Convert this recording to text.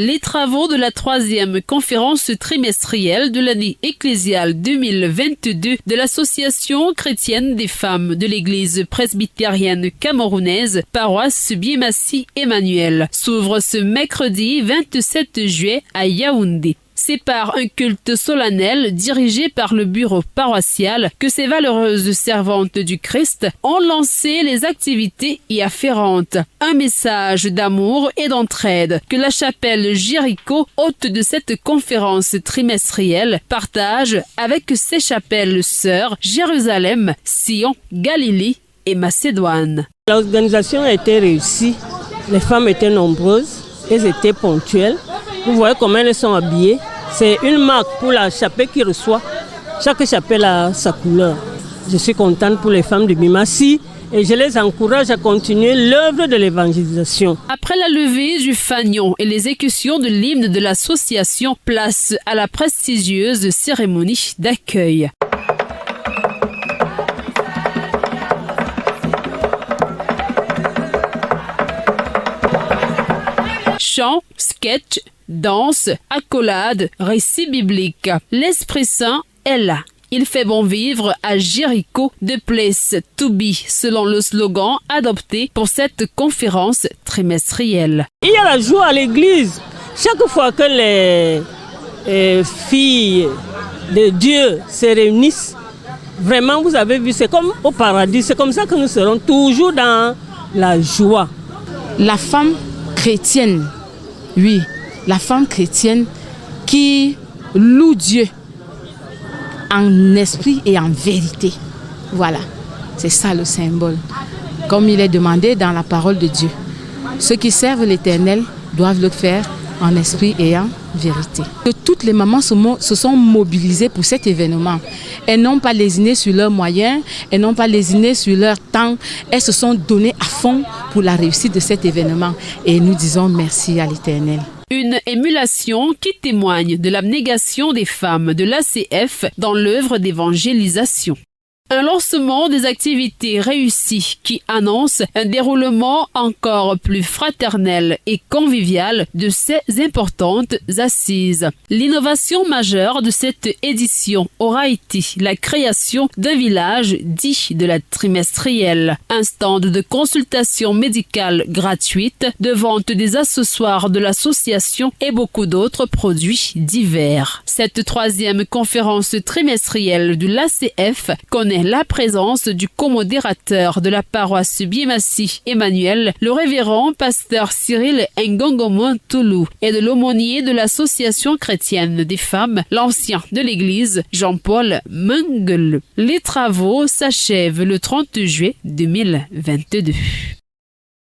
Les travaux de la 3e conférence trimestrielle de l'année ecclésiale 2022 de l'Association chrétienne des femmes de l'Église presbytérienne camerounaise, paroisse Biémassi Emmanuel, s'ouvre ce mercredi 27 juillet à Yaoundé. C'est par un culte solennel dirigé par le bureau paroissial que ces valeureuses servantes du Christ ont lancé les activités y afférentes. Un message d'amour et d'entraide que la chapelle Jéricho, hôte de cette conférence trimestrielle, partage avec ses chapelles sœurs Jérusalem, Sion, Galilée et Macédoine. L'organisation a été réussie. Les femmes étaient nombreuses, elles étaient ponctuelles. Vous voyez comment elles sont habillées. C'est une marque pour la chapelle qui reçoit. Chaque chapelle a sa couleur. Je suis contente pour les femmes de Biémassi et je les encourage à continuer l'œuvre de l'évangélisation. Après la levée du fanion et l'exécution de l'hymne de l'association, place à la prestigieuse cérémonie d'accueil. Chant, sketch, danse, accolade, récit biblique. L'Esprit Saint est là. Il fait bon vivre à Jéricho, the place to be, selon le slogan adopté pour cette conférence trimestrielle. Il y a la joie à l'église. Chaque fois que les filles de Dieu se réunissent, vraiment vous avez vu, c'est comme au paradis. C'est comme ça que nous serons toujours dans la joie. La femme chrétienne, oui, la femme chrétienne qui loue Dieu en esprit et en vérité. Voilà, c'est ça le symbole. Comme il est demandé dans la parole de Dieu. Ceux qui servent l'Éternel doivent le faire en esprit et en vérité. Que toutes les mamans se sont mobilisées pour cet événement. Elles n'ont pas lésiné sur leurs moyens, elles n'ont pas lésiné sur leur temps. Elles se sont données à fond pour la réussite de cet événement. Et nous disons merci à l'Éternel. Une émulation qui témoigne de l'abnégation des femmes de l'ACF dans l'œuvre d'évangélisation. Un lancement des activités réussies qui annonce un déroulement encore plus fraternel et convivial de ces importantes assises. L'innovation majeure de cette édition aura été la création d'un village dit de la trimestrielle, un stand de consultation médicale gratuite, de vente des accessoires de l'association et beaucoup d'autres produits divers. Cette 3e conférence trimestrielle de l'ACF connaît la présence du comodérateur de la paroisse Biémassi Emmanuel, le révérend pasteur Cyril Ngongomon Toulou, et de l'aumônier de l'association chrétienne des femmes, l'ancien de l'église Jean-Paul Mengele. Les travaux s'achèvent le 30 juillet 2022.